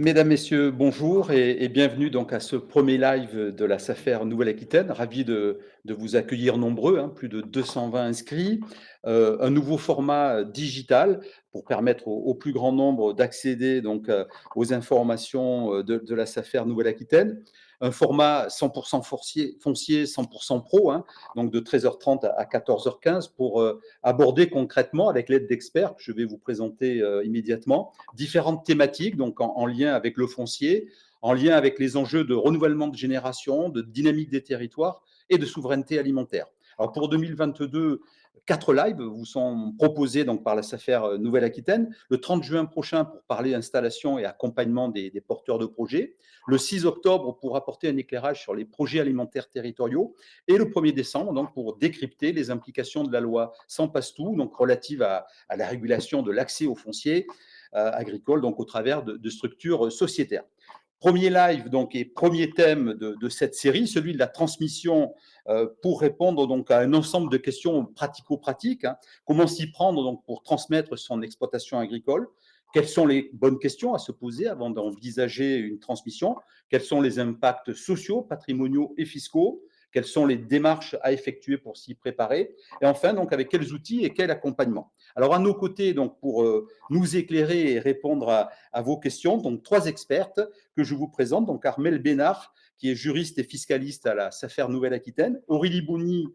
Mesdames, Messieurs, bonjour et bienvenue donc à ce premier live de la SAFER Nouvelle-Aquitaine. Ravi de vous accueillir nombreux, hein, plus de 220 inscrits. Un nouveau format digital pour permettre au plus grand nombre d'accéder donc aux informations de la SAFER Nouvelle-Aquitaine. Un format 100% foncier 100% pro, hein, donc de 13h30 à 14h15 pour aborder concrètement, avec l'aide d'experts que je vais vous présenter immédiatement, différentes thématiques donc en lien avec le foncier, en lien avec les enjeux de renouvellement de génération, de dynamique des territoires et de souveraineté alimentaire. Alors pour 2022, 4 lives vous sont proposés donc par la SAFER Nouvelle-Aquitaine. Le 30 juin prochain pour parler installation et accompagnement des porteurs de projets. Le 6 octobre pour apporter un éclairage sur les projets alimentaires territoriaux. Et le 1er décembre donc pour décrypter les implications de la loi Sans Passe-Tout, donc relative à la régulation de l'accès au foncier agricole, donc au travers de structures sociétaires. Premier live donc et premier thème de cette série, celui de la transmission pour répondre donc à un ensemble de questions pratico-pratiques. Hein. Comment s'y prendre donc pour transmettre son exploitation agricole? Quelles sont les bonnes questions à se poser avant d'envisager une transmission? Quels sont les impacts sociaux, patrimoniaux et fiscaux? Quelles sont les démarches à effectuer pour s'y préparer? Et enfin, donc, avec quels outils et quel accompagnement? Alors, à nos côtés, donc, pour nous éclairer et répondre à vos questions, donc, 3 expertes que je vous présente. Donc, Armelle Bénard, qui est juriste et fiscaliste à la SAFER Nouvelle-Aquitaine, Aurélie Bouny,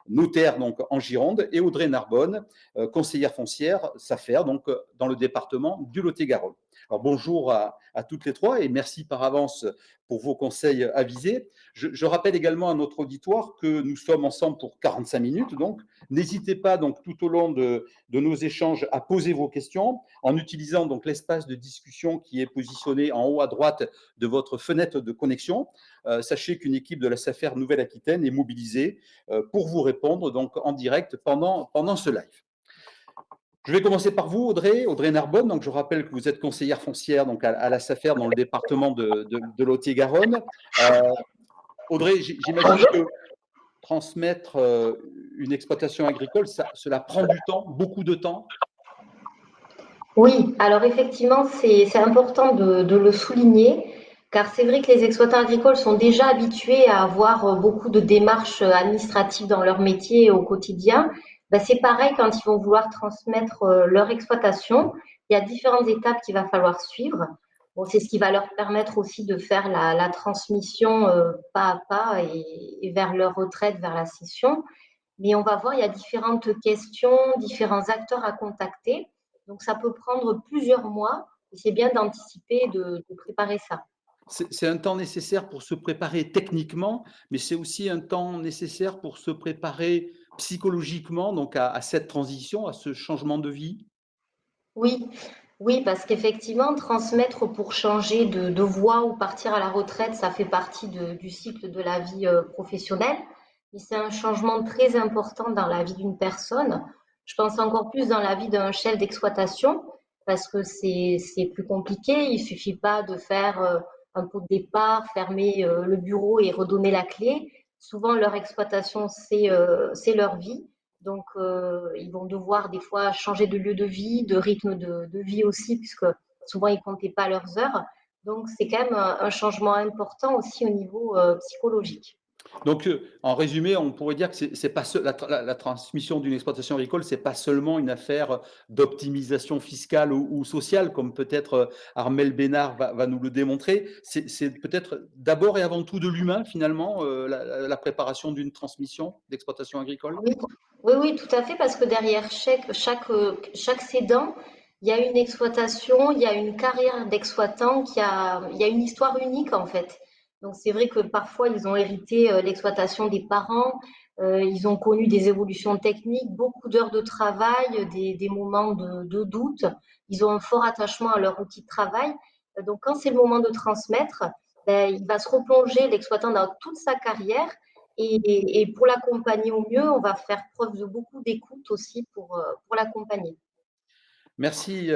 notaire donc en Gironde, et Audrey Narbonne, conseillère foncière SAFER, donc dans le département du Lot-et-Garonne. Alors bonjour à toutes les trois et merci par avance pour vos conseils avisés. Je rappelle également à notre auditoire que nous sommes ensemble pour 45 minutes, donc n'hésitez pas donc tout au long de nos échanges à poser vos questions en utilisant donc l'espace de discussion qui est positionné en haut à droite de votre fenêtre de connexion. Sachez qu'une équipe de la SAFER Nouvelle-Aquitaine est mobilisée pour vous répondre donc en direct pendant ce live. Je vais commencer par vous, Audrey Narbonne. Donc, je rappelle que vous êtes conseillère foncière donc à la SAFER dans le département de Lot-et-Garonne. Audrey, j'imagine que transmettre une exploitation agricole, cela prend du temps, beaucoup de temps. Oui, alors effectivement, c'est important de le souligner, car c'est vrai que les exploitants agricoles sont déjà habitués à avoir beaucoup de démarches administratives dans leur métier au quotidien. Ben, c'est pareil quand ils vont vouloir transmettre leur exploitation. Il y a différentes étapes qu'il va falloir suivre. Bon, c'est ce qui va leur permettre aussi de faire la transmission pas à pas et vers leur retraite, vers la cession. Mais on va voir, il y a différentes questions, différents acteurs à contacter. Donc, ça peut prendre plusieurs mois et c'est bien d'anticiper, de préparer ça. C'est un temps nécessaire pour se préparer techniquement, mais c'est aussi un temps nécessaire pour se préparer psychologiquement donc à cette transition, à ce changement de vie. Oui, oui, parce qu'effectivement, transmettre pour changer de voie ou partir à la retraite, ça fait partie du cycle de la vie professionnelle. Mais c'est un changement très important dans la vie d'une personne. Je pense encore plus dans la vie d'un chef d'exploitation, parce que c'est plus compliqué. Il suffit pas de faire un pot de départ, fermer le bureau et redonner la clé. Souvent, leur exploitation, c'est leur vie. Donc, ils vont devoir des fois changer de lieu de vie, de rythme de vie aussi, puisque souvent ils ne comptaient pas leurs heures. Donc, c'est quand même un changement important aussi au niveau psychologique. Donc, en résumé, on pourrait dire que c'est pas la transmission d'une exploitation agricole, c'est pas seulement une affaire d'optimisation fiscale ou sociale, comme peut-être Armelle Bénard va nous le démontrer. C'est peut-être d'abord et avant tout de l'humain, finalement, la préparation d'une transmission d'exploitation agricole. Oui, oui, oui, tout à fait, parce que derrière chaque cédant, il y a une exploitation, il y a une carrière d'exploitant il y a une histoire unique en fait. Donc c'est vrai que parfois ils ont hérité l'exploitation des parents, ils ont connu des évolutions techniques, beaucoup d'heures de travail, des moments de doute. Ils ont un fort attachement à leur outil de travail. Donc quand c'est le moment de transmettre, ben, il va se replonger l'exploitant dans toute sa carrière et pour l'accompagner au mieux, on va faire preuve de beaucoup d'écoute aussi pour l'accompagner. Merci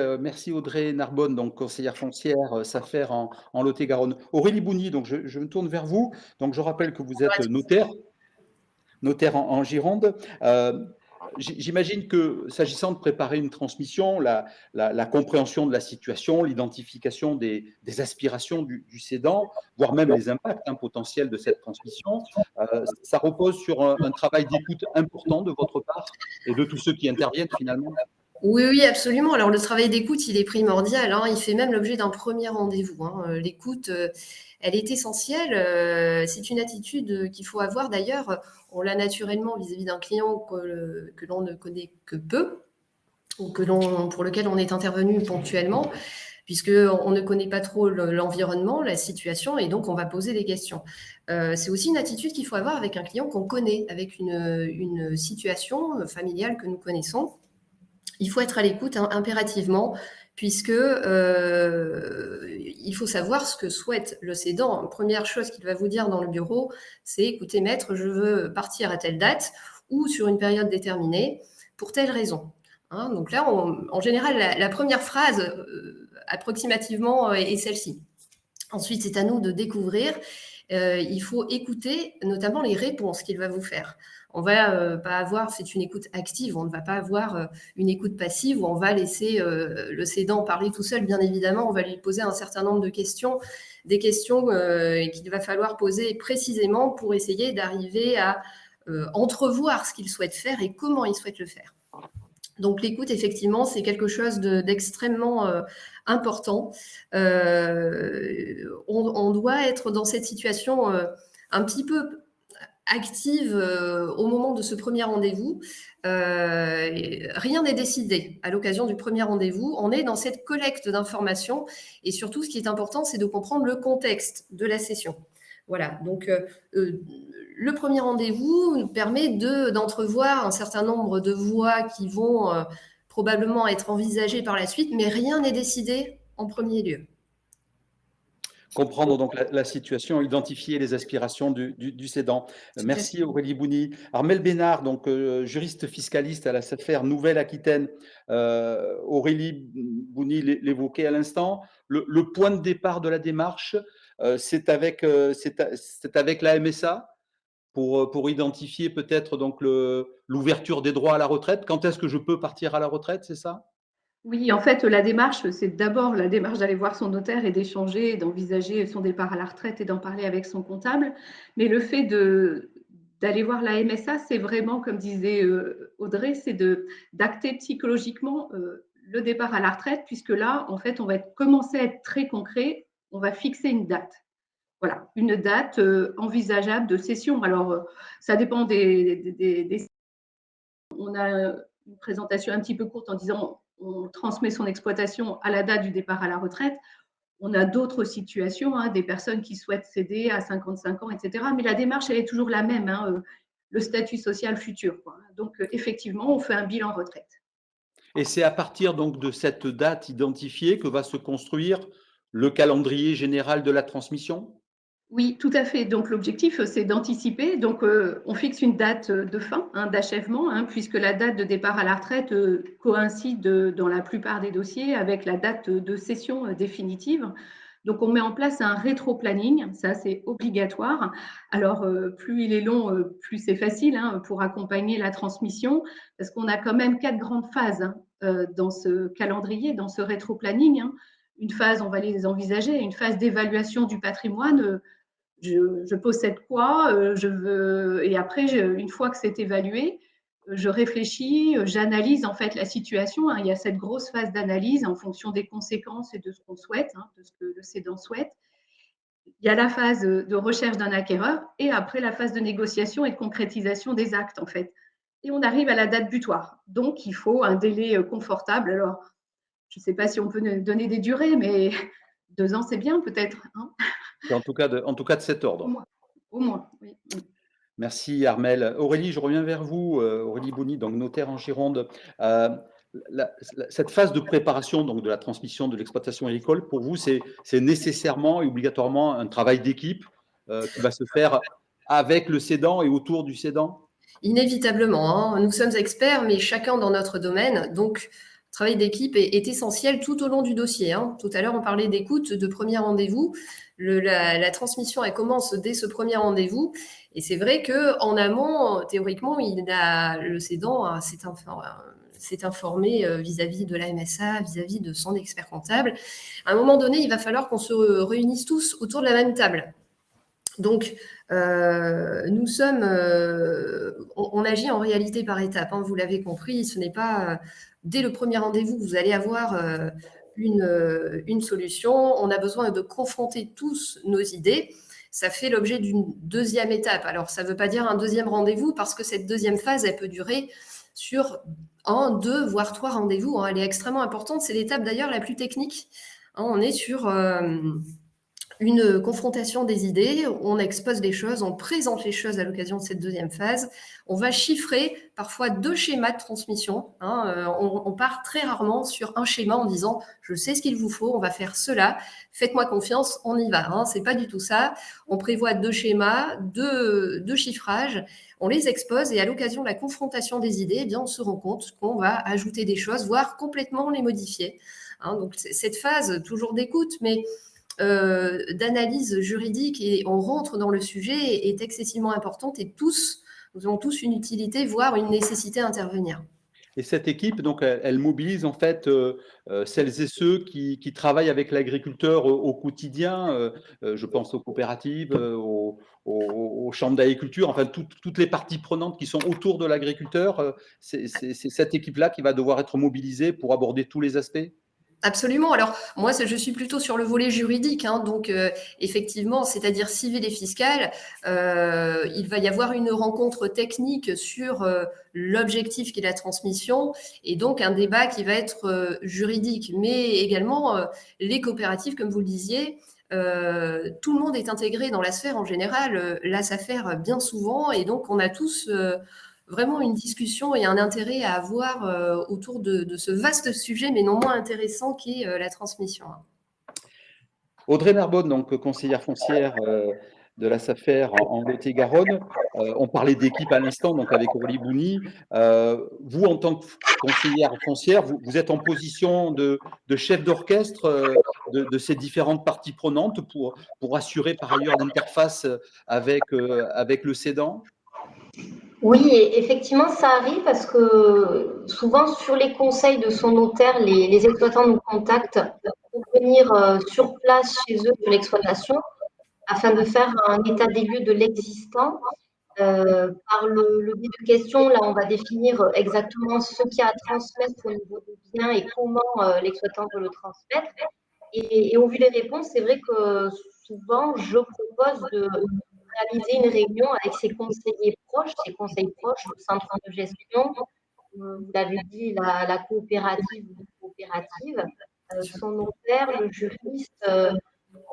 Audrey Narbonne, donc conseillère foncière SAFER en Lot-et-Garonne. Aurélie Bouny, donc je me tourne vers vous. Donc je rappelle que vous êtes notaire en Gironde. j'imagine que s'agissant de préparer une transmission, la compréhension de la situation, l'identification des aspirations du cédant, voire même les impacts potentiels de cette transmission, ça repose sur un travail d'écoute important de votre part et de tous ceux qui interviennent finalement. Oui, oui, absolument. Alors, le travail d'écoute, il est primordial, hein. Il fait même l'objet d'un premier rendez-vous, hein. L'écoute, elle est essentielle. C'est une attitude qu'il faut avoir. D'ailleurs, on l'a naturellement vis-à-vis d'un client que l'on ne connaît que peu ou pour lequel on est intervenu ponctuellement, puisqu'on ne connaît pas trop l'environnement, la situation, et donc on va poser des questions. C'est aussi une attitude qu'il faut avoir avec un client qu'on connaît, avec une situation familiale que nous connaissons. Il faut être à l'écoute, hein, impérativement, puisque il faut savoir ce que souhaite le cédant. Première chose qu'il va vous dire dans le bureau, c'est: écoutez maître, je veux partir à telle date ou sur une période déterminée pour telle raison. Hein, donc là, en général, la première phrase approximativement est celle-ci. Ensuite, c'est à nous de découvrir. Il faut écouter notamment les réponses qu'il va vous faire. On va pas avoir, c'est une écoute active, on ne va pas avoir une écoute passive où on va laisser le cédant parler tout seul. Bien évidemment, on va lui poser un certain nombre de questions, des questions qu'il va falloir poser précisément pour essayer d'arriver à entrevoir ce qu'il souhaite faire et comment il souhaite le faire. Donc l'écoute, effectivement, c'est quelque chose d'extrêmement important. On doit être dans cette situation un petit peu active au moment de ce premier rendez-vous. Rien n'est décidé à l'occasion du premier rendez-vous. On est dans cette collecte d'informations et surtout, ce qui est important, c'est de comprendre le contexte de la session. Voilà, donc le premier rendez-vous nous permet d'entrevoir un certain nombre de voies qui vont probablement être envisagées par la suite, mais rien n'est décidé en premier lieu. Comprendre donc la situation, identifier les aspirations du cédant. Merci Aurélie Bouny. Armelle Bénard, donc juriste fiscaliste à la SAFER Nouvelle-Aquitaine. Aurélie Bouny l'évoquait à l'instant. Le point de départ de la démarche, c'est avec la MSA pour identifier peut-être donc l'ouverture des droits à la retraite. Quand est-ce que je peux partir à la retraite, c'est ça ? Oui, en fait, la démarche, c'est d'abord la démarche d'aller voir son notaire et d'échanger, d'envisager son départ à la retraite et d'en parler avec son comptable. Mais le fait d'aller voir la MSA, c'est vraiment, comme disait Audrey, c'est d'acter psychologiquement le départ à la retraite, puisque là, en fait, on va commencer à être très concret, on va fixer une date. Voilà, une date envisageable de cession. Alors, ça dépend des... On a une présentation un petit peu courte en disant on transmet son exploitation à la date du départ à la retraite. On a d'autres situations, hein, des personnes qui souhaitent céder à 55 ans, etc. Mais la démarche, elle est toujours la même, hein, le statut social futur, quoi. Donc, effectivement, on fait un bilan retraite. Et c'est à partir donc de cette date identifiée que va se construire le calendrier général de la transmission ? Oui, tout à fait. Donc, l'objectif, c'est d'anticiper. Donc, on fixe une date de fin, hein, d'achèvement, hein, puisque la date de départ à la retraite coïncide dans la plupart des dossiers avec la date de cession définitive. Donc, on met en place un rétro-planning. Ça, c'est obligatoire. Alors, plus il est long, plus c'est facile, hein, pour accompagner la transmission, parce qu'on a quand même 4 grandes phases, hein, dans ce calendrier, dans ce rétro-planning, hein. Une phase, on va les envisager, une phase d'évaluation du patrimoine. Je possède quoi, et après, une fois que c'est évalué, je réfléchis, j'analyse en fait la situation, hein. Il y a cette grosse phase d'analyse en fonction des conséquences et de ce qu'on souhaite, hein, de ce que le cédant souhaite. Il y a la phase de recherche d'un acquéreur et après la phase de négociation et de concrétisation des actes en fait. Et on arrive à la date butoir. Donc, il faut un délai confortable. Alors, je ne sais pas si on peut donner des durées, mais 2 ans, c'est bien peut-être, hein. En tout cas de cet ordre. Au moins, oui. Merci Armelle. Aurélie, je reviens vers vous. Aurélie Bouny, donc notaire en Gironde. Cette phase de préparation donc, de la transmission de l'exploitation agricole, pour vous, c'est nécessairement et obligatoirement un travail d'équipe qui va se faire avec le cédant et autour du cédant ? Inévitablement, hein. Nous sommes experts, mais chacun dans notre domaine. Donc, travail d'équipe est essentiel tout au long du dossier, hein. Tout à l'heure, on parlait d'écoute, de premier rendez-vous. La transmission, elle commence dès ce premier rendez-vous. Et c'est vrai qu'en amont, théoriquement, le cédant s'est informé vis-à-vis de la MSA, vis-à-vis de son expert comptable. À un moment donné, il va falloir qu'on se réunisse tous autour de la même table. Donc, nous sommes, on agit en réalité par étapes, hein, vous l'avez compris, ce n'est pas dès le premier rendez-vous que vous allez avoir une solution. On a besoin de confronter tous nos idées. Ça fait l'objet d'une deuxième étape. Alors, ça ne veut pas dire un deuxième rendez-vous parce que cette deuxième phase, elle peut durer sur 1, 2, voire 3 rendez-vous, hein. Elle est extrêmement importante. C'est l'étape d'ailleurs la plus technique, hein. On est sur une confrontation des idées, on expose les choses, on présente les choses à l'occasion de cette deuxième phase. On va chiffrer parfois 2 schémas de transmission, hein. On part très rarement sur un schéma en disant « je sais ce qu'il vous faut, on va faire cela, faites-moi confiance, on y va, hein ». C'est pas du tout ça. On prévoit 2 schémas, 2 chiffrages, on les expose et à l'occasion de la confrontation des idées, eh bien, on se rend compte qu'on va ajouter des choses, voire complètement les modifier, hein. Donc cette phase, toujours d'écoute, mais d'analyse juridique et on rentre dans le sujet est excessivement importante et nous avons tous une utilité, voire une nécessité à intervenir. Et cette équipe, donc, elle mobilise en fait celles et ceux qui travaillent avec l'agriculteur au quotidien. Je pense aux coopératives, aux chambres d'agriculture, enfin toutes les parties prenantes qui sont autour de l'agriculteur. C'est cette équipe-là qui va devoir être mobilisée pour aborder tous les aspects. Absolument. Alors, moi, je suis plutôt sur le volet juridique, hein, donc effectivement, c'est-à-dire civil et fiscal, il va y avoir une rencontre technique sur l'objectif qui est la transmission et donc un débat qui va être juridique, mais également les coopératives, comme vous le disiez. Tout le monde est intégré dans la sphère en général, la SAFER bien souvent, et donc on a tous vraiment une discussion et un intérêt à avoir autour de ce vaste sujet, mais non moins intéressant, qui est la transmission. Audrey Narbonne, donc conseillère foncière de la SAFER en Lot-et-Garonne. On parlait d'équipe à l'instant, donc avec Aurélie Bouni. Vous, en tant que conseillère foncière, vous êtes en position de chef d'orchestre de ces différentes parties prenantes pour assurer par ailleurs l'interface avec le cédant? Oui, effectivement, ça arrive parce que souvent sur les conseils de son notaire, les exploitants nous contactent pour venir sur place chez eux de l'exploitation afin de faire un état des lieux de l'existant. Par le biais de questions, là, on va définir exactement ce qu'il y a à transmettre au niveau des biens et comment l'exploitant veut le transmettre. Et au vu des réponses, c'est vrai que souvent, je propose de réaliser une réunion avec ses conseillers proches, ses conseils proches, le centre de gestion, vous l'avez dit, la coopérative ou les coopératives, son notaire, le juriste.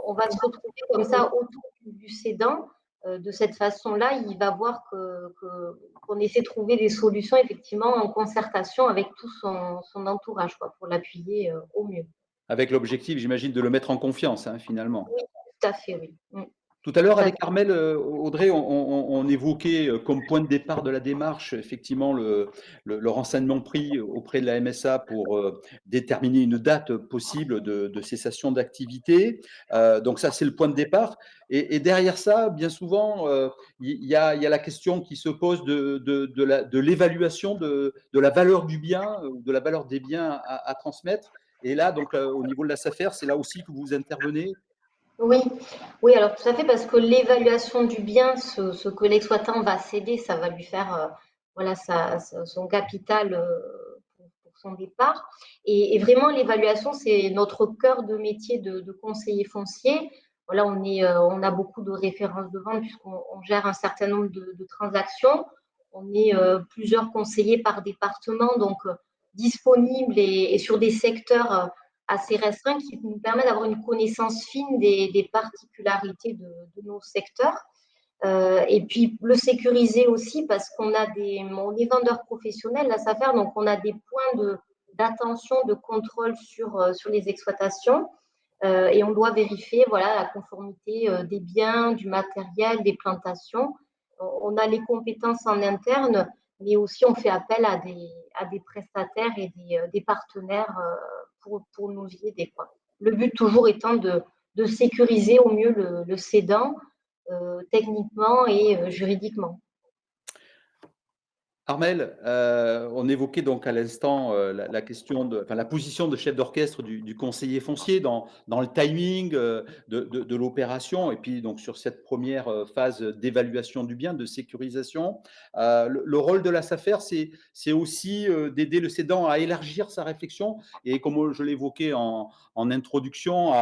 On va se retrouver comme ça autour du cédant. De cette façon-là, il va voir qu'on essaie de trouver des solutions effectivement en concertation avec tout son entourage, quoi, pour l'appuyer au mieux. Avec l'objectif, j'imagine, de le mettre en confiance, hein, finalement. Oui, tout à fait, oui. Tout à l'heure, Tout à avec fait. Armelle, Audrey, on évoquait comme point de départ de la démarche, effectivement, le renseignement pris auprès de la MSA pour déterminer une date possible de cessation d'activité. Donc ça, c'est le point de départ. Et derrière ça, bien souvent, il y a la question qui se pose de l'évaluation de la valeur du bien, de la valeur des biens à transmettre. Et là, donc, au niveau de la SAFER, c'est là aussi que vous intervenez. Oui, oui, alors tout à fait, parce que l'évaluation du bien, ce que l'exploitant va céder, ça va lui faire voilà, son capital pour son départ. Et vraiment, l'évaluation, c'est notre cœur de métier de conseiller foncier. Voilà, on a beaucoup de références de vente puisqu'on gère un certain nombre de transactions. On est plusieurs conseillers par département, donc disponibles et sur des secteurs assez restreints qui nous permet d'avoir une connaissance fine des particularités de nos secteurs. Et puis le sécuriser aussi parce on est vendeur professionnel, la SAFER, donc on a des points d'attention, de contrôle sur les exploitations. Et on doit vérifier voilà, la conformité des biens, du matériel, des plantations. On a les compétences en interne, mais aussi on fait appel à des prestataires et des partenaires pour nous y aider, quoi. Le but toujours étant de sécuriser au mieux le cédant techniquement et juridiquement. Armelle, on évoquait donc à l'instant la question la position de chef d'orchestre du conseiller foncier dans le timing de l'opération et puis donc sur cette première phase d'évaluation du bien, de sécurisation. Le rôle de la SAFER, c'est aussi d'aider le cédant à élargir sa réflexion et comme je l'évoquais en introduction,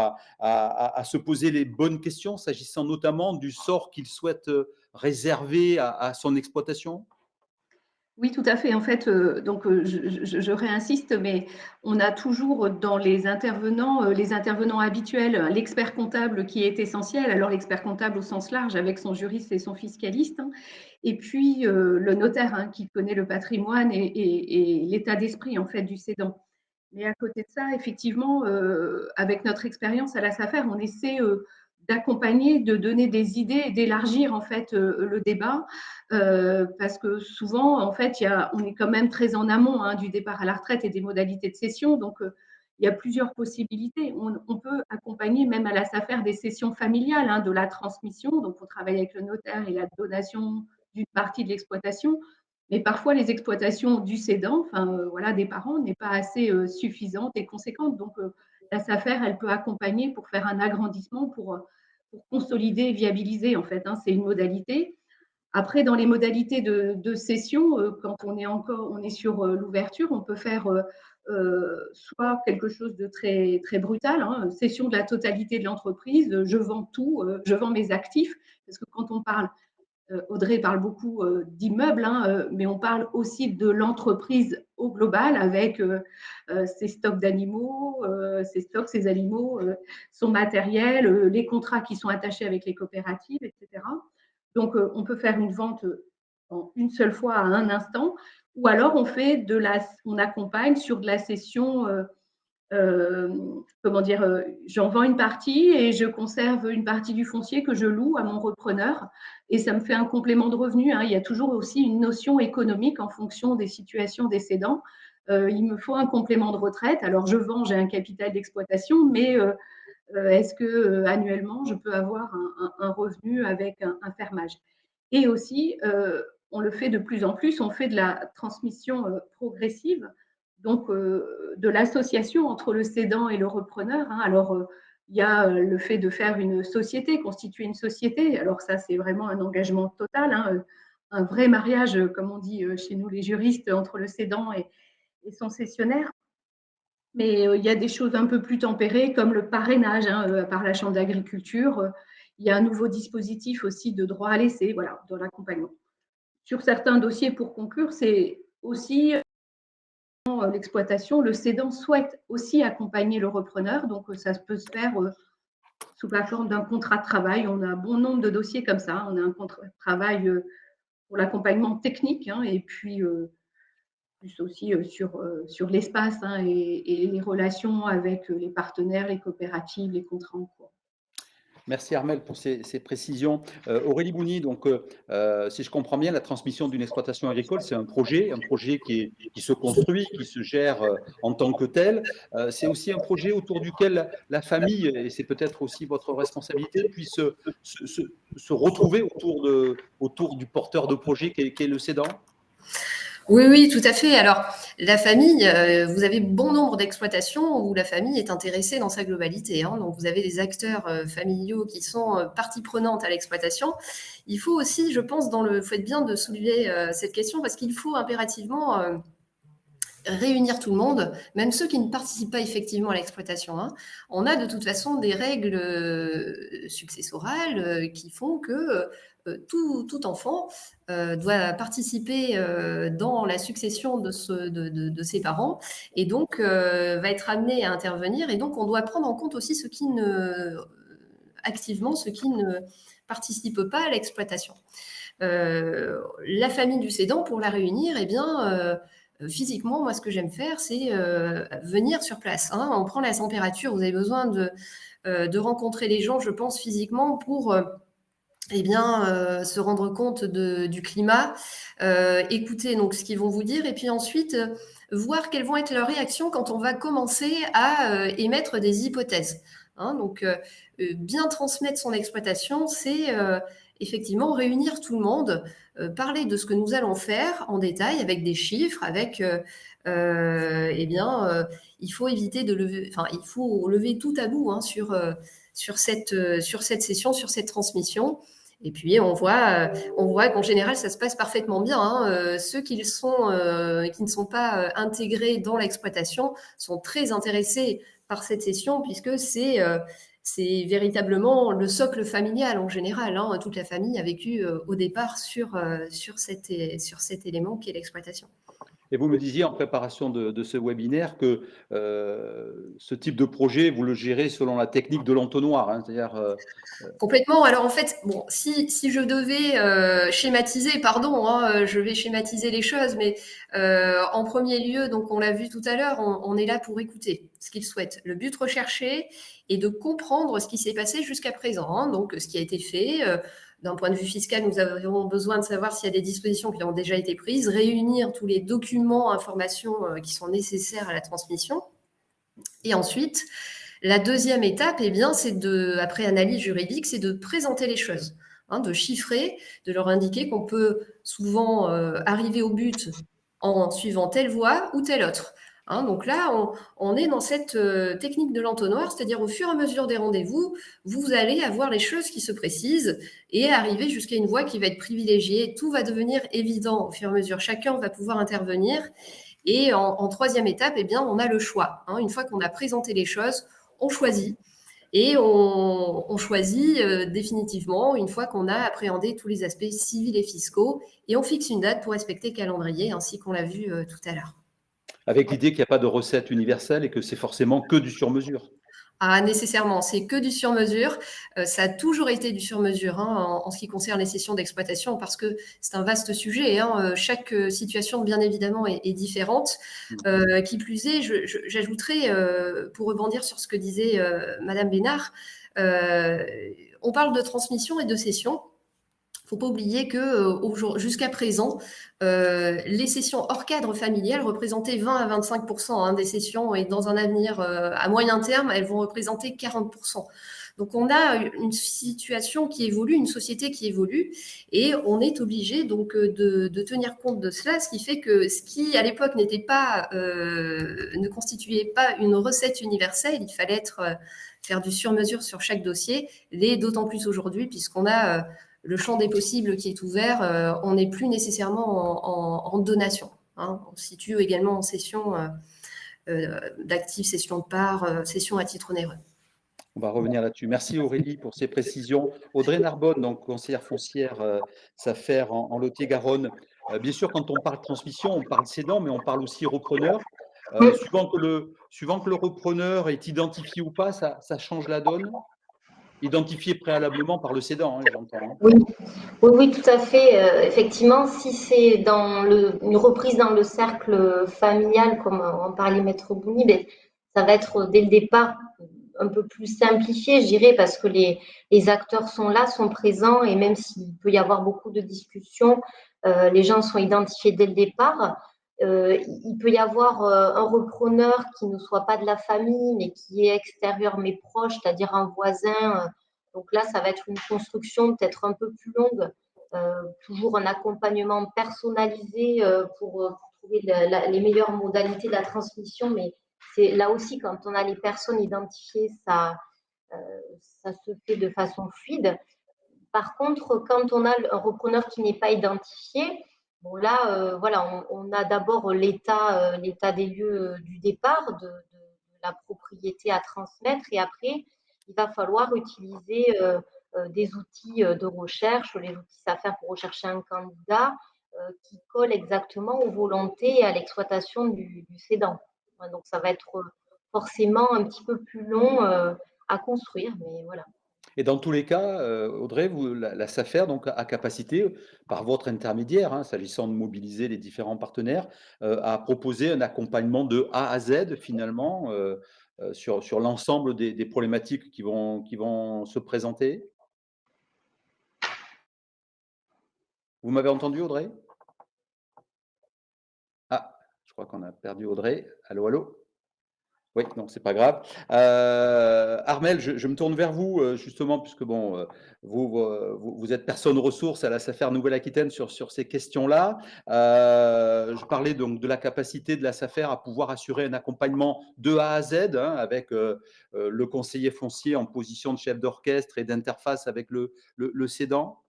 à se poser les bonnes questions s'agissant notamment du sort qu'il souhaite réserver à son exploitation. Oui, tout à fait. En fait, donc, je réinsiste, mais on a toujours dans les intervenants habituels, l'expert comptable qui est essentiel. Alors, l'expert comptable au sens large avec son juriste et son fiscaliste, hein, et puis le notaire, hein, qui connaît le patrimoine et l'état d'esprit en fait du cédant. Mais à côté de ça, effectivement, avec notre expérience à la SAFER, on essaie d'accompagner, de donner des idées et d'élargir en fait le débat, parce que souvent, en fait, on est quand même très en amont, hein, du départ à la retraite et des modalités de cession. Donc, il y a plusieurs possibilités. On peut accompagner même à la SAFER des cessions familiales, hein, de la transmission. Donc, on travaille avec le notaire et la donation d'une partie de l'exploitation. Mais parfois, les exploitations du cédant, enfin, voilà, des parents, n'est pas assez suffisante et conséquente. Donc, la SAFER, elle peut accompagner pour faire un agrandissement, pour consolider et viabiliser, en fait, hein, c'est une modalité. Après, dans les modalités de cession, quand on est sur l'ouverture, on peut faire soit quelque chose de très, très brutal, hein, cession de la totalité de l'entreprise, je vends tout, je vends mes actifs, parce que quand on parle, Audrey parle beaucoup d'immeubles, hein, mais on parle aussi de l'entreprise au global avec ses stocks d'animaux, ses stocks, ses animaux, son matériel, les contrats qui sont attachés avec les coopératives, etc. Donc, on peut faire une vente en une seule fois à un instant, ou alors on accompagne sur de la cession, comment dire, j'en vends une partie et je conserve une partie du foncier que je loue à mon repreneur et ça me fait un complément de revenu, hein. Il y a toujours aussi une notion économique en fonction des situations des cédants. Il me faut un complément de retraite. Alors, je vends, j'ai un capital d'exploitation, mais est-ce que annuellement, je peux avoir un revenu avec un fermage? Et aussi, on le fait de plus en plus, on fait de la transmission progressive, donc de l'association entre le cédant et le repreneur, hein. Alors, il y a le fait de faire une société, constituer une société. Alors ça, c'est vraiment un engagement total, hein, un vrai mariage, comme on dit chez nous les juristes, entre le cédant et son cessionnaire. Mais il y a des choses un peu plus tempérées comme le parrainage, hein, par la chambre d'agriculture. Il y a un nouveau dispositif aussi de droit à l'essai, voilà, dans l'accompagnement. Sur certains dossiers, pour conclure, c'est aussi l'exploitation. Le cédant souhaite aussi accompagner le repreneur, donc ça peut se faire sous la forme d'un contrat de travail. On a un bon nombre de dossiers comme ça. On a un contrat de travail pour l'accompagnement technique, hein, et puis plus aussi sur l'espace, hein, et les relations avec les partenaires, les coopératives, les contrats en cours. Merci Armelle pour ces précisions. Aurélie Bouni, donc, si je comprends bien, la transmission d'une exploitation agricole, c'est un projet qui se construit, qui se gère en tant que tel. C'est aussi un projet autour duquel la famille, et c'est peut-être aussi votre responsabilité, puisse se retrouver autour du porteur de projet qu'est le cédant. Oui, oui, tout à fait. Alors, la famille, vous avez bon nombre d'exploitations où la famille est intéressée dans sa globalité, hein. Donc, vous avez des acteurs familiaux qui sont partie prenante à l'exploitation. Il faut aussi, je pense, faut être bien de soulever cette question parce qu'il faut impérativement réunir tout le monde, même ceux qui ne participent pas effectivement à l'exploitation, hein. On a de toute façon des règles successorales qui font que tout enfant doit participer dans la succession de ses parents et donc va être amené à intervenir. Et donc, on doit prendre en compte aussi ceux qui ne participent pas à l'exploitation. La famille du cédant, pour la réunir, eh bien, physiquement, moi, ce que j'aime faire, c'est venir sur place, hein. On prend la température. Vous avez besoin de rencontrer les gens, je pense, physiquement pour eh bien, se rendre compte du climat, écouter donc ce qu'ils vont vous dire et puis ensuite, voir quelles vont être leurs réactions quand on va commencer à, émettre des hypothèses, hein. Donc, bien transmettre son exploitation, c'est, effectivement réunir tout le monde, parler de ce que nous allons faire en détail avec des chiffres, avec, eh bien, il faut éviter de lever enfin, il faut lever tout tabou, hein, sur cette session, sur cette transmission et puis on voit qu'en général ça se passe parfaitement bien, hein. Ceux qui ne sont pas intégrés dans l'exploitation sont très intéressés par cette session puisque c'est véritablement le socle familial en général, hein. Toute la famille a vécu au départ sur cet élément qui est l'exploitation. Et vous me disiez en préparation de ce webinaire que ce type de projet, vous le gérez selon la technique de l'entonnoir, hein, c'est-à-dire Complètement. Alors en fait, bon, si je devais schématiser, pardon, hein, je vais schématiser les choses, mais en premier lieu, donc on l'a vu tout à l'heure, on est là pour écouter ce qu'ils souhaitent. Le but recherché est de comprendre ce qui s'est passé jusqu'à présent, hein, donc ce qui a été fait. D'un point de vue fiscal, nous avons besoin de savoir s'il y a des dispositions qui ont déjà été prises, réunir tous les documents, informations qui sont nécessaires à la transmission. Et ensuite, la deuxième étape, eh bien, après analyse juridique, c'est de présenter les choses, hein, de chiffrer, de leur indiquer qu'on peut souvent arriver au but en suivant telle voie ou telle autre, hein. Donc là, on est dans cette technique de l'entonnoir, c'est-à-dire au fur et à mesure des rendez-vous, vous allez avoir les choses qui se précisent et arriver jusqu'à une voie qui va être privilégiée. Tout va devenir évident au fur et à mesure. Chacun va pouvoir intervenir. Et en troisième étape, eh bien, on a le choix, hein. Une fois qu'on a présenté les choses, on choisit. Et on choisit définitivement une fois qu'on a appréhendé tous les aspects civils et fiscaux. Et on fixe une date pour respecter le calendrier, ainsi qu'on l'a vu tout à l'heure. avec l'idée qu'il n'y a pas de recette universelle et que c'est forcément que du sur-mesure. Ah, nécessairement, c'est que du sur-mesure. Ça a toujours été du sur-mesure, hein, en ce qui concerne les sessions d'exploitation, parce que c'est un vaste sujet, hein. Chaque situation, bien évidemment, est différente. Qui plus est, j'ajouterais, pour rebondir sur ce que disait Madame Bénard, on parle de transmission et de cession. Il ne faut pas oublier que jusqu'à présent, les sessions hors cadre familial représentaient 20 à 25% hein, des sessions et dans un avenir à moyen terme, elles vont représenter 40%. Donc on a une situation qui évolue, une société qui évolue et on est obligé donc de tenir compte de cela, ce qui fait que ce qui à l'époque ne constituait pas une recette universelle, il fallait faire du sur-mesure sur chaque dossier, l'est d'autant plus aujourd'hui puisqu'on a le champ des possibles qui est ouvert, on n'est plus nécessairement en donation, hein. On se situe également en cession d'actifs, cession de parts, cession à titre onéreux. On va revenir là-dessus. Merci Aurélie pour ces précisions. Audrey Narbonne, donc conseillère foncière SAFER en Lot-et-Garonne. Bien sûr, quand on parle transmission, on parle cédant, mais on parle aussi repreneur. Suivant que le repreneur est identifié ou pas, ça change la donne. Identifié préalablement par le cédant, hein, j'entends. Oui, oui, oui, tout à fait. Effectivement, si c'est une reprise dans le cercle familial, comme en parlait Maître Bouni, ben, ça va être dès le départ un peu plus simplifié, je dirais, parce que les acteurs sont là, sont présents, et même s'il peut y avoir beaucoup de discussions, les gens sont identifiés dès le départ. Il peut y avoir un repreneur qui ne soit pas de la famille, mais qui est extérieur, mais proche, c'est-à-dire un voisin. Donc là, ça va être une construction peut-être un peu plus longue, toujours un accompagnement personnalisé pour trouver les meilleures modalités de la transmission. Mais c'est là aussi, quand on a les personnes identifiées, ça se fait de façon fluide. Par contre, quand on a un repreneur qui n'est pas identifié, bon là, voilà, on a d'abord l'état des lieux du départ, de la propriété à transmettre, et après, il va falloir utiliser des outils de recherche, les outils SAFER pour rechercher un candidat qui colle exactement aux volontés et à l'exploitation du cédant. Donc, ça va être forcément un petit peu plus long à construire, mais voilà. Et dans tous les cas, Audrey, la SAFER donc, a capacité, par votre intermédiaire, hein, s'agissant de mobiliser les différents partenaires, à proposer un accompagnement de A à Z, finalement, sur l'ensemble des problématiques qui vont se présenter. Vous m'avez entendu, Audrey? Ah, je crois qu'on a perdu Audrey. Allô, allô? Oui, non, c'est pas grave. Armel, je me tourne vers vous, justement, puisque bon, vous êtes personne ressource à la SAFER Nouvelle-Aquitaine sur ces questions-là. Je parlais donc de la capacité de la SAFER à pouvoir assurer un accompagnement de A à Z, hein, avec le conseiller foncier en position de chef d'orchestre et d'interface avec le cédant.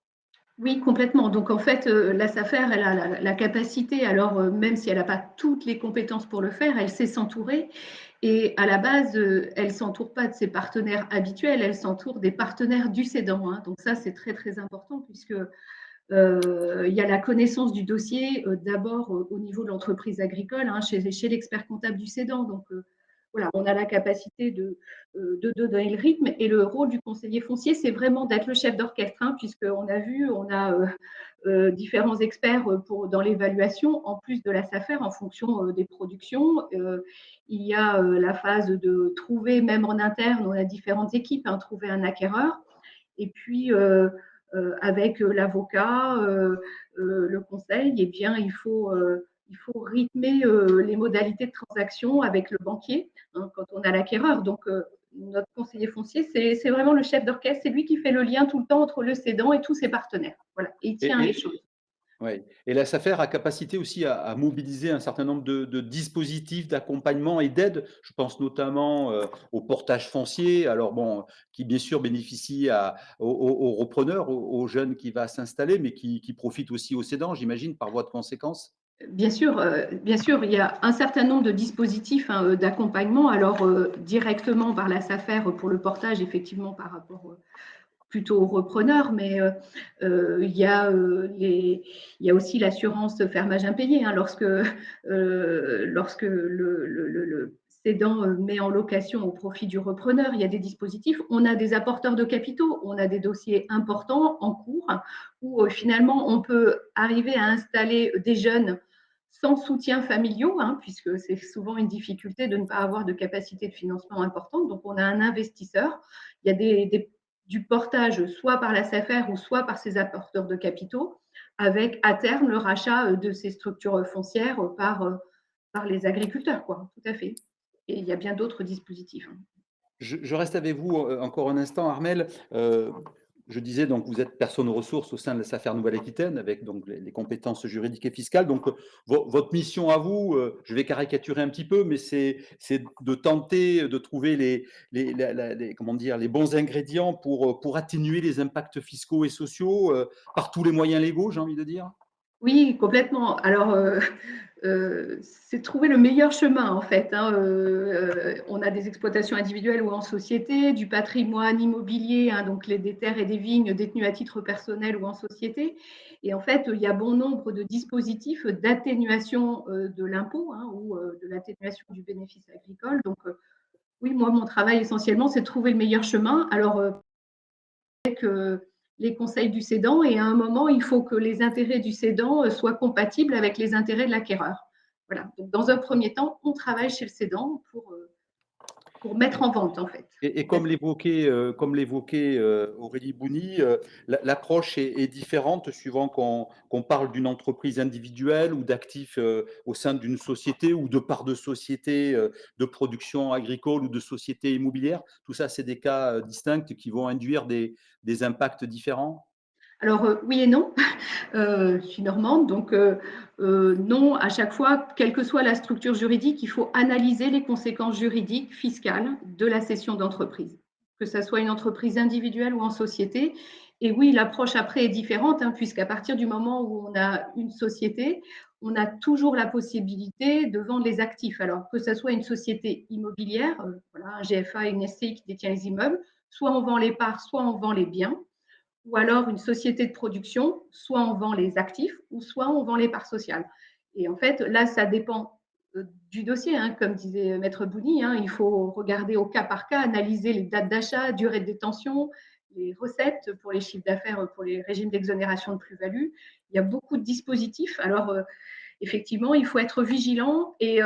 Oui, complètement. Donc, en fait, la SAFER, elle a la capacité, alors même si elle n'a pas toutes les compétences pour le faire, elle sait s'entourer. Et à la base, elle ne s'entoure pas de ses partenaires habituels, elle s'entoure des partenaires du cédant, hein. Donc ça, c'est très, très important puisque il y a la connaissance du dossier d'abord au niveau de l'entreprise agricole, hein, chez l'expert comptable du cédant. Donc, voilà, on a la capacité de donner le rythme. Et le rôle du conseiller foncier, c'est vraiment d'être le chef d'orchestre, hein, puisqu'on a vu, on a différents experts dans l'évaluation, en plus de la SAFER, en fonction des productions. Il y a la phase de trouver, même en interne, on a différentes équipes, hein, trouver un acquéreur. Et puis, avec l'avocat, le conseil, eh bien, il faut rythmer les modalités de transaction avec le banquier, hein, quand on a l'acquéreur. Donc, notre conseiller foncier, c'est vraiment le chef d'orchestre, c'est lui qui fait le lien tout le temps entre le cédant et tous ses partenaires. Voilà, et il tient les Et, choses. ouais. Et la SAFER a capacité aussi à mobiliser un certain nombre de dispositifs d'accompagnement et d'aide. Je pense notamment au portage foncier, alors bon, qui bien sûr bénéficie aux repreneurs, aux jeunes qui va s'installer, mais qui profite aussi aux cédants, j'imagine, par voie de conséquence. Bien sûr, il y a un certain nombre de dispositifs, hein, d'accompagnement. Alors, directement par la SAFER pour le portage, effectivement, par rapport plutôt aux repreneurs, mais il y a aussi l'assurance fermage impayé, hein, lorsque le cédant met en location au profit du repreneur, il y a des dispositifs. On a des apporteurs de capitaux, on a des dossiers importants en cours où finalement on peut arriver à installer des jeunes sans soutien familiaux, hein, puisque c'est souvent une difficulté de ne pas avoir de capacité de financement importante. Donc, on a un investisseur. Il y a du portage, soit par la SAFER ou soit par ses apporteurs de capitaux, avec à terme le rachat de ces structures foncières par les agriculteurs, quoi. Tout à fait. Et il y a bien d'autres dispositifs, hein. Je reste avec vous encore un instant, Armel. Je disais donc vous êtes personne ressource au sein de la SAFER Nouvelle-Aquitaine avec donc les compétences juridiques et fiscales. Donc votre mission à vous, je vais caricaturer un petit peu, mais c'est de tenter de trouver comment dire, les bons ingrédients pour atténuer les impacts fiscaux et sociaux par tous les moyens légaux, j'ai envie de dire. Oui, complètement. Alors, c'est trouver le meilleur chemin, en fait, hein. On a des exploitations individuelles ou en société, du patrimoine immobilier, hein, donc des terres et des vignes détenues à titre personnel ou en société. Et en fait, il y a bon nombre de dispositifs d'atténuation de l'impôt, hein, ou de l'atténuation du bénéfice agricole. Donc, oui, moi, mon travail essentiellement, c'est de trouver le meilleur chemin. Alors, avec les conseils du cédant, et à un moment, il faut que les intérêts du cédant soient compatibles avec les intérêts de l'acquéreur. Voilà. Donc, dans un premier temps, on travaille chez le cédant pour mettre en vente, en fait. Et comme l'évoquait Aurélie Bouni, l'approche est différente suivant qu'on parle d'une entreprise individuelle ou d'actifs au sein d'une société ou de parts de société de production agricole ou de société immobilière. Tout ça, c'est des cas distincts qui vont induire des impacts différents. Alors, oui et non. Je suis normande, donc non, à chaque fois, quelle que soit la structure juridique, il faut analyser les conséquences juridiques, fiscales de la cession d'entreprise, que ce soit une entreprise individuelle ou en société. Et oui, l'approche après est différente, hein, puisqu'à partir du moment où on a une société, on a toujours la possibilité de vendre les actifs. Alors que ce soit une société immobilière, voilà, un GFA, une SCI qui détient les immeubles, soit on vend les parts, soit on vend les biens, ou alors une société de production, soit on vend les actifs, ou soit on vend les parts sociales. Et en fait, là, ça dépend du dossier, hein, comme disait Maître Bouni, hein, il faut regarder au cas par cas, analyser les dates d'achat, durée de détention, les recettes pour les chiffres d'affaires, pour les régimes d'exonération de plus-value. Il y a beaucoup de dispositifs. Alors, effectivement, il faut être vigilant et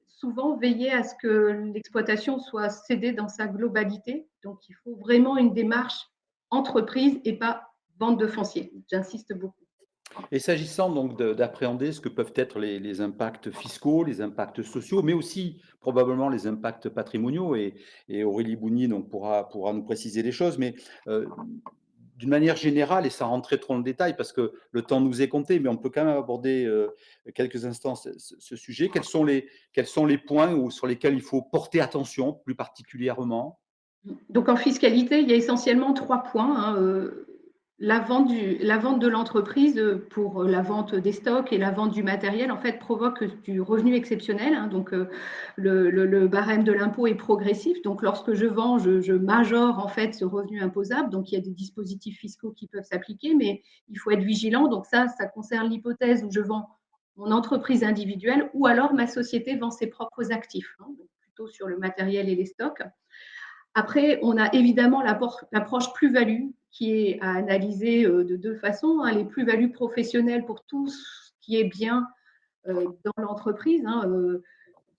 souvent veiller à ce que l'exploitation soit cédée dans sa globalité. Donc, il faut vraiment une démarche entreprise et pas vente de foncier. J'insiste beaucoup. Et s'agissant donc d'appréhender ce que peuvent être les impacts fiscaux, les impacts sociaux, mais aussi probablement les impacts patrimoniaux et Aurélie Bougny donc pourra nous préciser les choses, mais d'une manière générale et sans rentrer trop dans le détail parce que le temps nous est compté, mais on peut quand même aborder, quelques instants ce sujet. Quels sont les points sur lesquels il faut porter attention plus particulièrement? Donc en fiscalité, il y a essentiellement 3 points, hein, la vente de l'entreprise, pour la vente des stocks et la vente du matériel, en fait, provoque du revenu exceptionnel, hein. Donc le barème de l'impôt est progressif. Donc lorsque je vends, je majore en fait ce revenu imposable. Donc il y a des dispositifs fiscaux qui peuvent s'appliquer, mais il faut être vigilant. Donc ça concerne l'hypothèse où je vends mon entreprise individuelle ou alors ma société vend ses propres actifs, hein, donc plutôt sur le matériel et les stocks. Après, on a évidemment l'approche plus-value qui est à analyser de 2 façons, hein. Les plus-values professionnelles pour tout ce qui est bien dans l'entreprise, hein,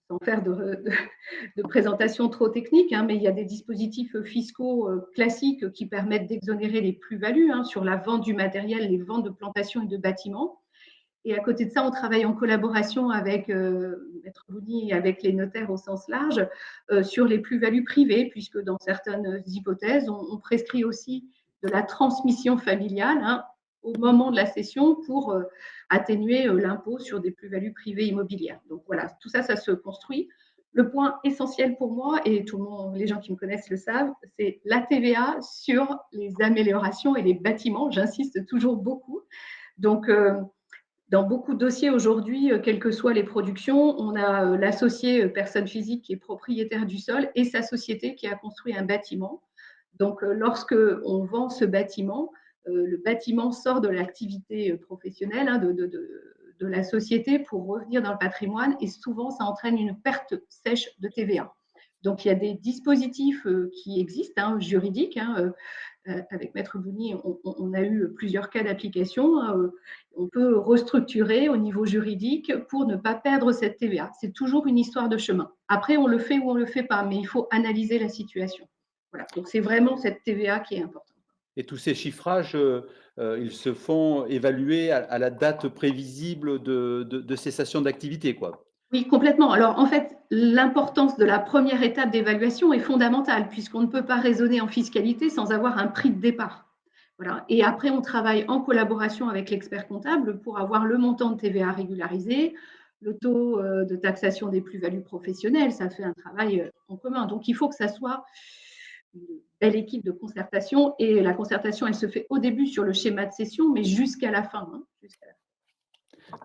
sans faire de présentation trop technique, hein, mais il y a des dispositifs fiscaux classiques qui permettent d'exonérer les plus-values, hein, sur la vente du matériel, les ventes de plantations et de bâtiments. Et à côté de ça, on travaille en collaboration avec Maître Bougny et avec les notaires au sens large sur les plus-values privées, puisque dans certaines hypothèses, on prescrit aussi de la transmission familiale, hein, au moment de la cession pour atténuer l'impôt sur des plus-values privées immobilières. Donc voilà, tout ça, ça se construit. Le point essentiel pour moi, et tout le monde, les gens qui me connaissent le savent, c'est la TVA sur les améliorations et les bâtiments. J'insiste toujours beaucoup. Donc, dans beaucoup de dossiers aujourd'hui, quelles que soient les productions, on a l'associé personne physique qui est propriétaire du sol et sa société qui a construit un bâtiment. Donc, lorsque on vend ce bâtiment, le bâtiment sort de l'activité professionnelle, hein, de la société pour revenir dans le patrimoine et souvent ça entraîne une perte sèche de TVA. Donc, il y a des dispositifs qui existent, hein, juridiques, hein, avec Maître Bougny, on a eu plusieurs cas d'application. On peut restructurer au niveau juridique pour ne pas perdre cette TVA. C'est toujours une histoire de chemin. Après, on le fait ou on ne le fait pas, mais il faut analyser la situation. Voilà. Donc, c'est vraiment cette TVA qui est importante. Et tous ces chiffrages, ils se font évaluer à la date prévisible de cessation d'activité, quoi? Oui, complètement. Alors, en fait, l'importance de la première étape d'évaluation est fondamentale, puisqu'on ne peut pas raisonner en fiscalité sans avoir un prix de départ. Voilà. Et après, on travaille en collaboration avec l'expert comptable pour avoir le montant de TVA régularisé, le taux de taxation des plus-values professionnelles. Ça fait un travail en commun. Donc, il faut que ça soit une belle équipe de concertation. Et la concertation, elle se fait au début sur le schéma de cession, mais jusqu'à la fin, hein, jusqu'à la fin.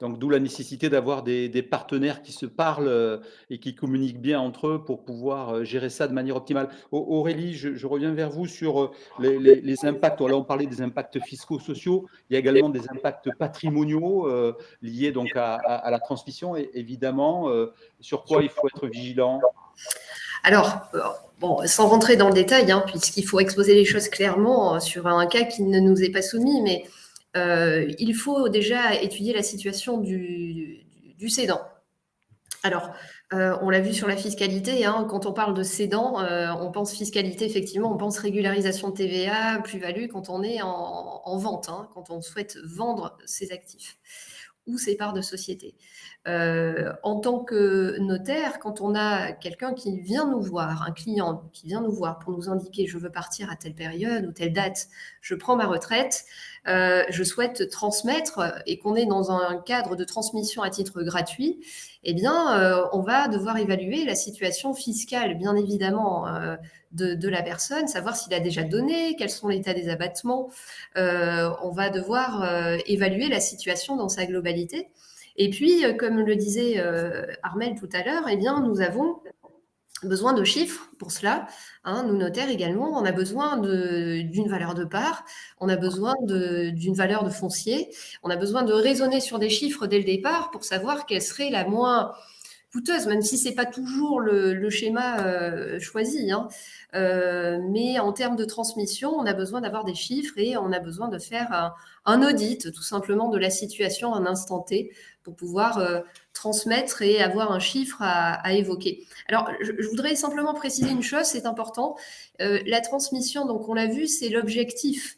Donc d'où la nécessité d'avoir des partenaires qui se parlent, et qui communiquent bien entre eux pour pouvoir, gérer ça de manière optimale. Aurélie, je reviens vers vous sur, les impacts. Là, on parlait des impacts fiscaux, sociaux. Il y a également des impacts patrimoniaux, liés donc à la transmission et évidemment, sur quoi il faut être vigilant? Alors, bon, sans rentrer dans le détail, hein, puisqu'il faut exposer les choses clairement sur un cas qui ne nous est pas soumis, mais il faut déjà étudier la situation du cédant. Alors, on l'a vu sur la fiscalité, hein, quand on parle de cédant, on pense fiscalité, effectivement, on pense régularisation de TVA, plus-value quand on est en vente, hein, quand on souhaite vendre ses actifs ou ses parts de société. En tant que notaire, quand on a quelqu'un qui vient nous voir, un client qui vient nous voir pour nous indiquer je veux partir à telle période ou telle date, je prends ma retraite, je souhaite transmettre et qu'on est dans un cadre de transmission à titre gratuit, eh bien, on va devoir évaluer la situation fiscale, bien évidemment, de la personne, savoir s'il a déjà donné, quels sont l'état des abattements. On va devoir évaluer la situation dans sa globalité. Et puis, comme le disait Armelle tout à l'heure, eh bien, nous avons besoin de chiffres pour cela. Hein, nous notaires également, on a besoin d'une valeur de part, on a besoin d'une valeur de foncier, on a besoin de raisonner sur des chiffres dès le départ pour savoir quelle serait la moins coûteuse, même si ce n'est pas toujours le schéma choisi. Hein. Mais en termes de transmission, on a besoin d'avoir des chiffres et on a besoin de faire un audit tout simplement de la situation à un instant T pour pouvoir transmettre et avoir un chiffre à évoquer. Alors, je voudrais simplement préciser une chose, c'est important. La transmission, donc on l'a vu, c'est l'objectif.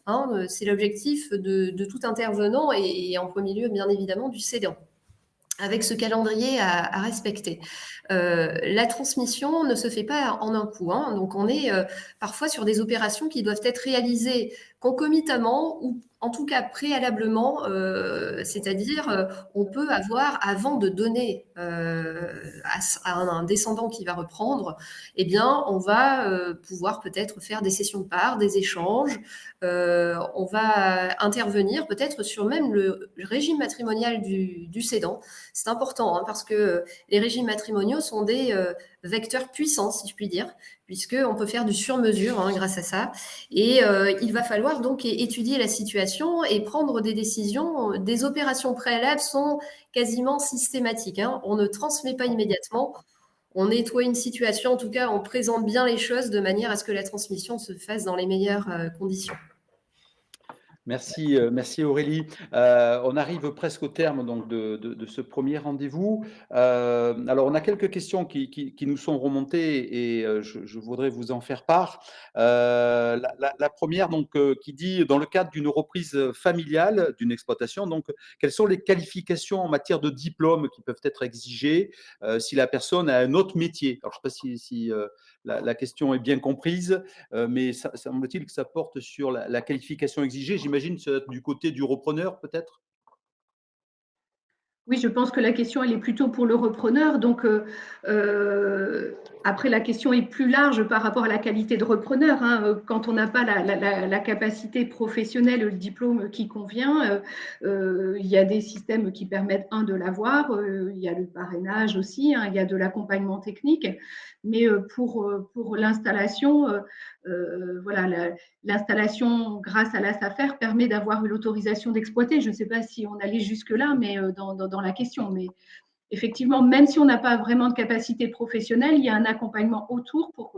C'est l'objectif de tout intervenant et en premier lieu, bien évidemment, du cédant, avec ce calendrier à respecter. La transmission ne se fait pas en un coup. Donc, on est parfois sur des opérations qui doivent être réalisées concomitamment ou en tout cas préalablement, c'est-à-dire on peut avoir, avant de donner à un descendant qui va reprendre, eh bien, on va pouvoir peut-être faire des cessions de parts, des échanges, on va intervenir peut-être sur même le régime matrimonial du cédant. C'est important parce que les régimes matrimoniaux sont des vecteurs puissants, si je puis dire, puisqu'on peut faire du sur-mesure grâce à ça. Et il va falloir donc étudier la situation et prendre des décisions. Des opérations préalables sont quasiment systématiques. On ne transmet pas immédiatement. On nettoie une situation, en tout cas, on présente bien les choses de manière à ce que la transmission se fasse dans les meilleures conditions. Merci, merci Aurélie. On arrive presque au terme donc de ce premier rendez-vous. Alors, on a quelques questions qui nous sont remontées et je voudrais vous en faire part. La première, donc, qui dit, dans le cadre d'une reprise familiale d'une exploitation, donc, quelles sont les qualifications en matière de diplôme qui peuvent être exigées si la personne a un autre métier? Alors, je ne sais pas si la question est bien comprise, mais semble-t-il que ça porte sur la qualification exigée. J'imagine que ça doit être du côté du repreneur, peut-être? Oui, je pense que la question, elle est plutôt pour le repreneur. Donc, après, la question est plus large par rapport à la qualité de repreneur. Quand on n'a pas la capacité professionnelle, le diplôme qui convient, il y a des systèmes qui permettent, de l'avoir. Il y a le parrainage aussi, il y a de l'accompagnement technique. Mais pour l'installation, voilà, l'installation grâce à la SAFER permet d'avoir l'autorisation d'exploiter. Je ne sais pas si on allait jusque-là, mais dans la question. Mais effectivement, même si on n'a pas vraiment de capacité professionnelle, il y a un accompagnement autour pour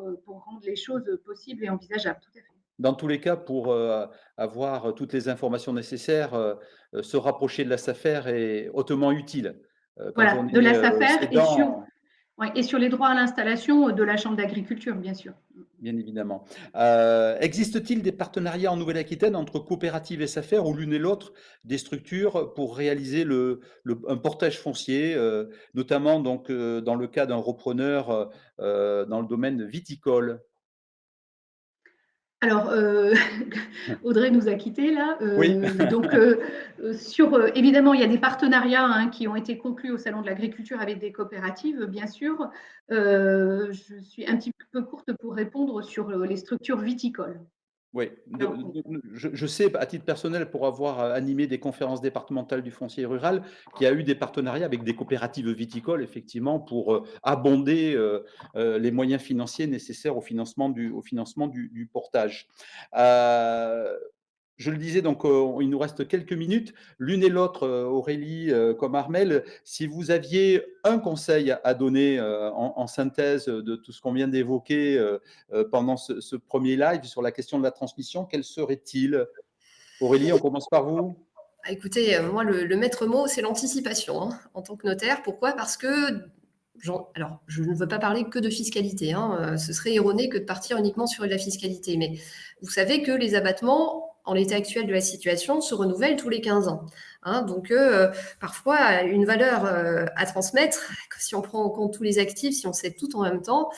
rendre les choses possibles et envisageables. Tout à fait. Dans tous les cas, pour avoir toutes les informations nécessaires, se rapprocher de la SAFER est hautement utile. Quand Voilà, on de la est SAFER cédant, et sur les droits à l'installation de la Chambre d'agriculture, bien sûr. bien évidemment. Existe-t-il des partenariats en Nouvelle-Aquitaine entre coopératives et SAFER ou l'une et l'autre des structures pour réaliser un portage foncier, notamment donc, dans le cas d'un repreneur dans le domaine viticole? Alors, Audrey nous a quittés là. Oui. Donc, évidemment, il y a des partenariats qui ont été conclus au Salon de l'Agriculture avec des coopératives, bien sûr. Je suis un petit peu courte pour répondre sur les structures viticoles. Oui, Alors, je sais, à titre personnel, pour avoir animé des conférences départementales du foncier rural, qu'il y a eu des partenariats avec des coopératives viticoles, effectivement, pour abonder les moyens financiers nécessaires au financement du portage. Je le disais, donc, il nous reste quelques minutes. L'une et l'autre, Aurélie comme Armelle, si vous aviez un conseil à donner en synthèse de tout ce qu'on vient d'évoquer pendant ce premier live sur la question de la transmission, quel serait-il? Aurélie, on commence par vous. Écoutez, moi, le maître mot, c'est l'anticipation en tant que notaire. Pourquoi? Parce que, alors, je ne veux pas parler que de fiscalité. Ce serait erroné que de partir uniquement sur la fiscalité. Mais vous savez que les abattements, en l'état actuel de la situation, se renouvellent tous les 15 ans. Donc, parfois, une valeur à transmettre, si on prend en compte tous les actifs, si on cède tout en même temps,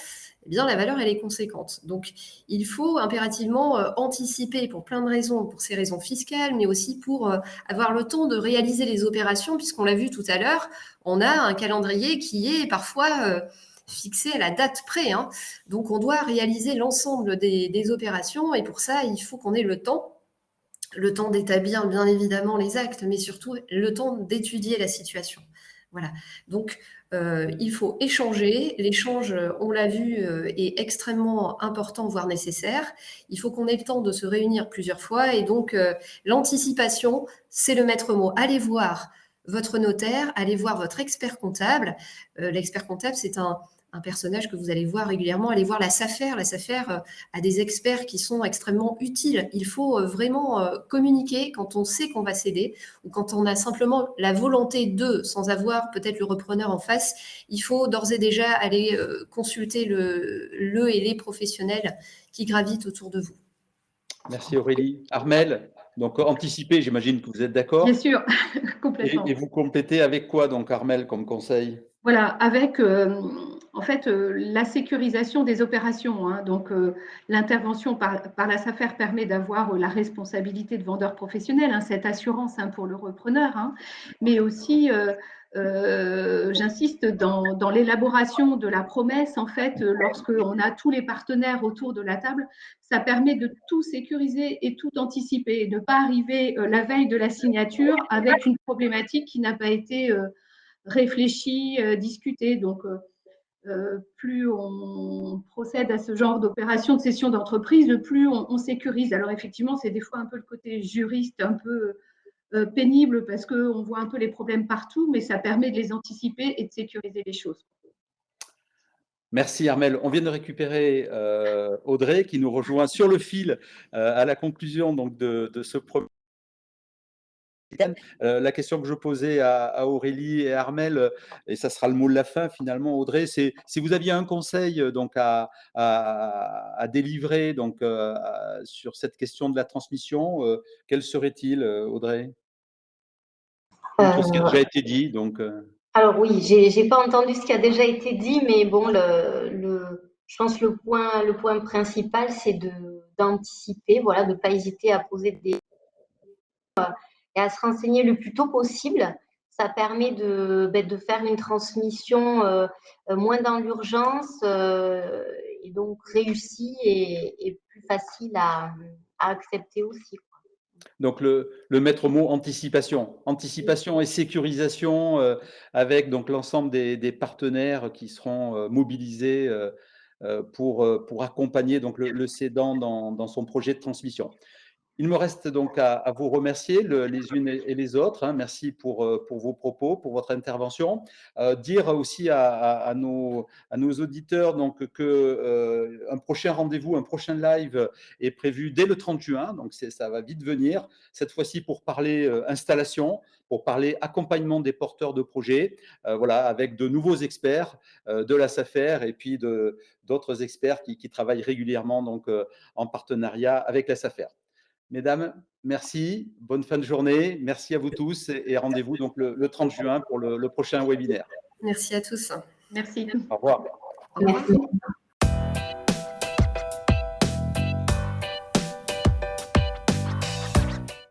eh bien, la valeur, elle est conséquente. Donc, il faut impérativement anticiper pour plein de raisons, pour ces raisons fiscales, mais aussi pour avoir le temps de réaliser les opérations, puisqu'on l'a vu tout à l'heure, on a un calendrier qui est parfois fixé à la date près. Donc, on doit réaliser l'ensemble des opérations, et pour ça, il faut qu'on ait le temps d'établir bien évidemment les actes, mais surtout le temps d'étudier la situation. Voilà. Donc, il faut échanger. L'échange, on l'a vu, est extrêmement important, voire nécessaire. Il faut qu'on ait le temps de se réunir plusieurs fois. Et donc, l'anticipation, c'est le maître mot. Allez voir votre notaire, allez voir votre expert comptable. L'expert comptable, c'est un un personnage que vous allez voir régulièrement. Allez voir la SAFER. La SAFER a des experts qui sont extrêmement utiles. Il faut vraiment communiquer quand on sait qu'on va céder ou quand on a simplement la volonté de, sans avoir peut-être le repreneur en face. Il faut d'ores et déjà aller consulter le et les professionnels qui gravitent autour de vous. Merci Aurélie. Armelle, donc anticiper, j'imagine que vous êtes d'accord. Bien sûr, complètement. Et vous complétez avec quoi donc Armelle comme conseil? Voilà, avec en fait la sécurisation des opérations. Hein. Donc l'intervention par la SAFER permet d'avoir la responsabilité de vendeur professionnel, hein, cette assurance hein, pour le repreneur, hein, mais aussi j'insiste dans l'élaboration de la promesse. En fait, lorsqu'on a tous les partenaires autour de la table, ça permet de tout sécuriser et tout anticiper, et de ne pas arriver la veille de la signature avec une problématique qui n'a pas été réfléchi, discuté. Donc, plus on procède à ce genre d'opération de cession d'entreprise, plus on sécurise. Alors, effectivement, c'est des fois un peu le côté juriste, un peu pénible parce qu'on voit un peu les problèmes partout, mais ça permet de les anticiper et de sécuriser les choses. Merci Armelle. On vient de récupérer Audrey qui nous rejoint sur le fil à la conclusion donc, de ce premier. La question que je posais à Aurélie et à Armelle, et ça sera le mot de la fin finalement, Audrey, c'est si vous aviez un conseil donc à délivrer donc, sur cette question de la transmission, quel serait-il, Audrey? Outre ce qui a déjà été dit. Donc, Alors oui, j'ai pas entendu ce qui a déjà été dit, mais bon, je pense que le point principal, c'est d'anticiper, voilà, de ne pas hésiter à poser et à se renseigner le plus tôt possible. Ça permet de faire une transmission moins dans l'urgence et donc réussie et plus facile à accepter aussi. donc le maître mot anticipation. Anticipation et sécurisation avec donc l'ensemble des partenaires qui seront mobilisés pour accompagner donc le cédant dans son projet de transmission. Il me reste donc à vous remercier les unes et les autres. Hein. Merci pour vos propos, pour votre intervention. Dire aussi à nos auditeurs donc, que un prochain rendez-vous, un prochain live est prévu dès le 30 juin. Donc ça va vite venir. Cette fois-ci pour parler installation, pour parler accompagnement des porteurs de projets, voilà, avec de nouveaux experts de la SAFER et puis d'autres experts qui travaillent régulièrement donc, en partenariat avec la SAFER. Mesdames, merci, bonne fin de journée, merci à vous tous et rendez-vous donc le 30 juin pour le prochain webinaire. Merci à tous. Merci. Au revoir. Au revoir. Merci.